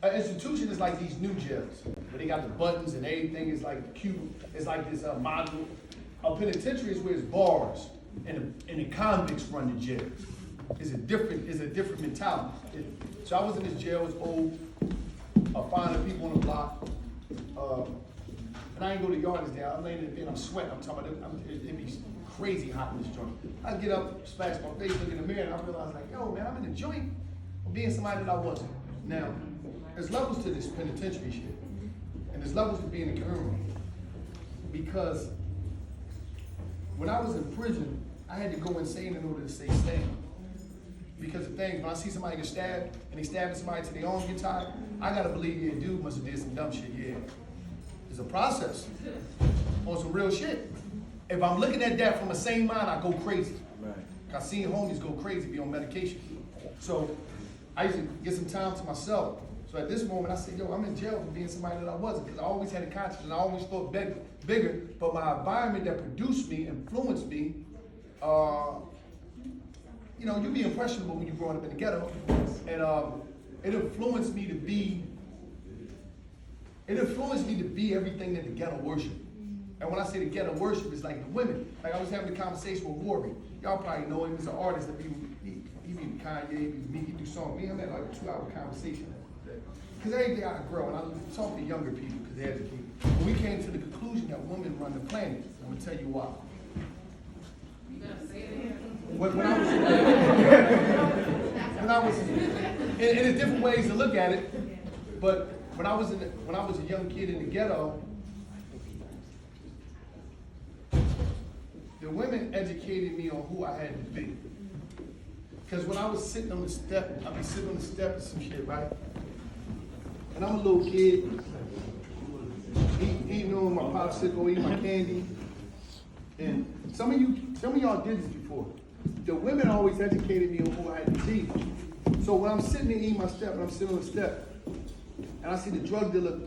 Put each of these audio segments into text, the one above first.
An institution is like these new jails, where they got the buttons and everything is like cute. It's like this module. A penitentiary is where it's bars, and the convicts run the jail. It's a different mentality. So I was in this jail, it was old, finding people on the block, and I ain't go to yardage there. I'm laying in the bed, I'm sweating. I'm talking about it be crazy hot in this joint. I get up, splash my face, look in the mirror, and I realize like, yo, man, I'm in the joint of being somebody that I wasn't. Now, there's levels to this penitentiary shit, and there's levels to being in the community. Because when I was in prison, I had to go insane in order to stay sane. Because of things, when I see somebody get stabbed, and they stabbing somebody till their arms get tired, I gotta believe, yeah, dude must have did some dumb shit, yeah. It's a process on some real shit. If I'm looking at that from a sane mind, I go crazy. Right. I seen homies go crazy, be on medication. So I used to get some time to myself. So at this moment, I said, yo, I'm in jail for being somebody that I wasn't, because I always had a conscience and I always thought bigger, but my environment that produced me, influenced me, you know, you be impressionable when you're growing up in the ghetto, and it influenced me to be everything that the ghetto worship. And when I say the ghetto worship, it's like the women. Like I was having a conversation with Rory. Y'all probably know him. He's an artist that he be Kanye, he be me, he do songs. Me and him had like a 2-hour conversation. Because every day I grow, and I talk to younger people, because they're educated. And we came to the conclusion that women run the planet. I'm gonna tell you why. You gotta say it. When I was in there's different ways to look at it, but when I was a young kid in the ghetto, the women educated me on who I had to be. Because when I was sitting on the step, I'd be sitting on the step and some shit, right? And I'm a little kid, eating on my popsicle, eating my candy. And some of y'all did this before. The women always educated me on who I had to be. So when I'm sitting there eating my step, and I'm sitting on the step, and I see the drug dealer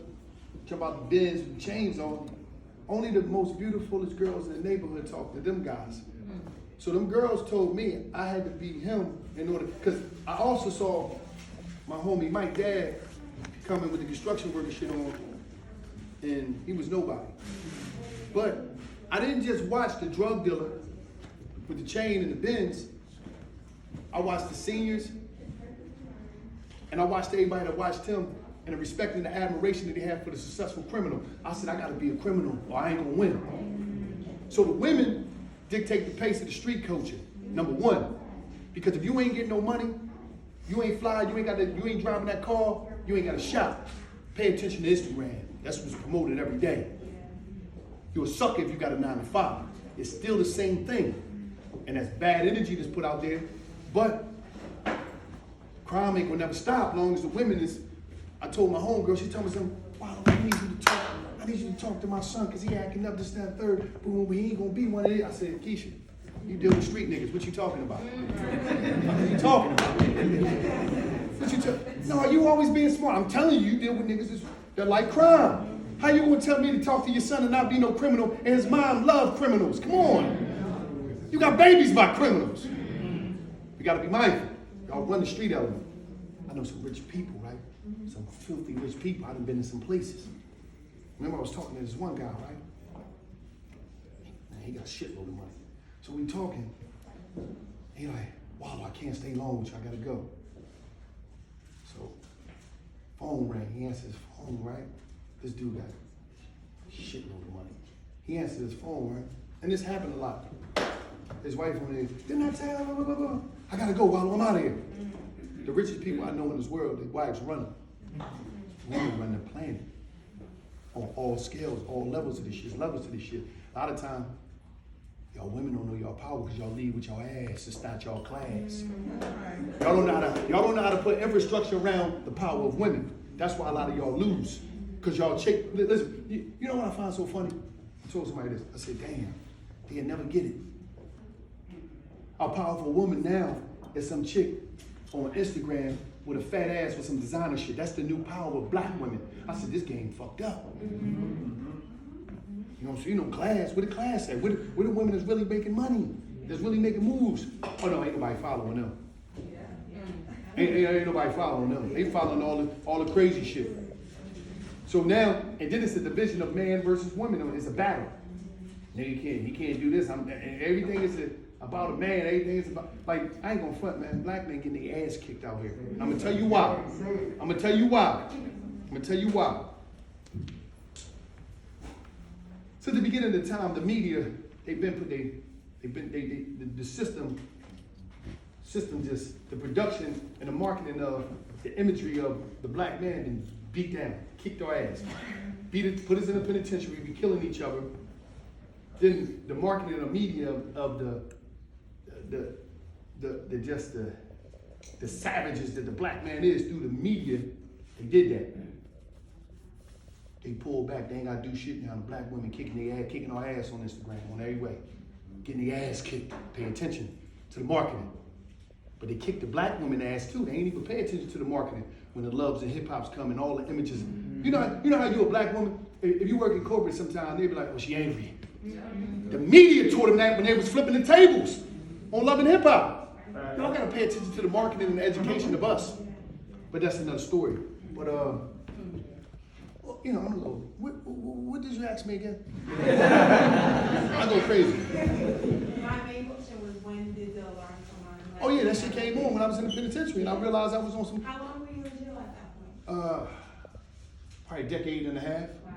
jump out the bins with chains on, only the most beautifulest girls in the neighborhood talk to them guys. So them girls told me I had to be him in order, because I also saw my homie, my dad, coming with the construction worker shit on, and he was nobody. But I didn't just watch the drug dealer with the chain and the bins. I watched the seniors, and I watched everybody that watched him, and the respect and the admiration that they had for the successful criminal. I said, I gotta be a criminal or I ain't gonna win. So the women dictate the pace of the street culture, number one. Because if you ain't getting no money, you ain't fly, you ain't driving that car, you ain't got a shop. Pay attention to Instagram. That's what's promoted every day. You're a sucker if you got a 9 to 5. It's still the same thing. And that's bad energy that's put out there. But crime ain't gonna never stop as long as the women is. I told my homegirl, she told me something, wow, I need you to talk to my son because he acting up this, that, and third. But when he ain't gonna be one of these, I said, Keisha, you deal with street niggas. What you talking about? What you talking about? No, you always being smart. I'm telling you, you deal with niggas that like crime. How you gonna tell me to talk to your son and not be no criminal and his mom love criminals? Come on. You got babies by criminals. You gotta be mindful. Y'all run the street element. I know some rich people, right? Some filthy rich people. I done been in some places. Remember I was talking to this one guy, right? Man, he got a shitload of money. So we talking, he like, Wallo, I can't stay long with you, I gotta go. So, phone rang, he answered his phone, right? This dude got a shitload of money. He answered his phone, right? And this happened a lot. His wife on there, didn't I tell blah, blah, blah, blah. I gotta go, Wallo, I'm out of here. The richest people I know in this world, their wives run them. Women run the planet. On all scales, all levels of this shit, A lot of time, y'all women don't know y'all power because y'all lead with your ass. It's not y'all class. Y'all don't know how to put infrastructure around the power of women. That's why a lot of y'all lose. Because y'all listen, you know what I find so funny? I told somebody this. I said, damn, they'll never get it. A powerful woman now is some chick on Instagram with a fat ass with some designer shit. That's the new power of black women. I said, this game fucked up. You know, so you know, class, where the class at? Where the women that's really making money, that's really making moves? Oh no, ain't nobody following them. Ain't nobody following them. They following all the crazy shit. So now, and then it's a division of man versus woman. It's a battle. No, he can't do this. Everything is about a man. Everything is about, like, I ain't gonna front, man. Black men getting their ass kicked out here. And I'm gonna tell you why. Since the beginning of the time, the media, the system just, the production and the marketing of the imagery of the black man been beat down, kicked our ass, put us in the penitentiary, be killing each other. Then the marketing and the media of the savages that the black man is through the media, they did that. They pulled back, they ain't gotta do shit now. The black women kicking our ass on Instagram, on every way. Getting their ass kicked. Pay attention to the marketing. But they kick the black women ass too. They ain't even pay attention to the marketing when the loves and hip hops come and all the images. You know how you a black woman, if you work in corporate sometimes, they be like, well, she angry. The media taught them that when they was flipping the tables on Love and Hip Hop. Y'all gotta pay attention to the marketing and the education of us. But that's another story. But you know, I'm a little, what did you ask me again? I go crazy. My main question was, when did the alarm come on? Oh yeah, that shit came on when I was in the penitentiary and I realized I was on some, How long were you in jail at that point? probably a decade and a half. Wow.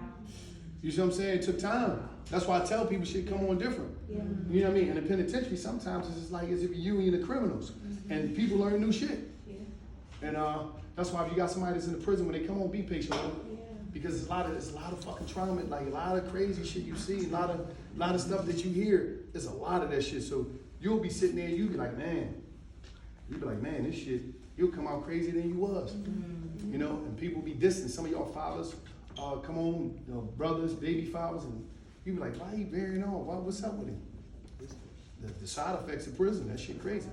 You see what I'm saying? It took time. That's why I tell people shit come on different. Yeah. You know what I mean? In the penitentiary, sometimes it's just like as if you're you and the criminals. And people learn new shit. Yeah. And that's why if you got somebody that's in the prison, when they come on, be patient with them. Yeah. Because it's a lot of fucking trauma, like a lot of crazy shit you see, a lot of stuff that you hear. There's a lot of that shit. So you'll be sitting there and you be like, man, this shit, you'll come out crazier than you was. Mm-hmm. You know, and people be distant. Some of y'all fathers come on, you know, brothers, baby fathers, and you be like, why he burying on? What's up with him? The side effects of prison, that shit crazy.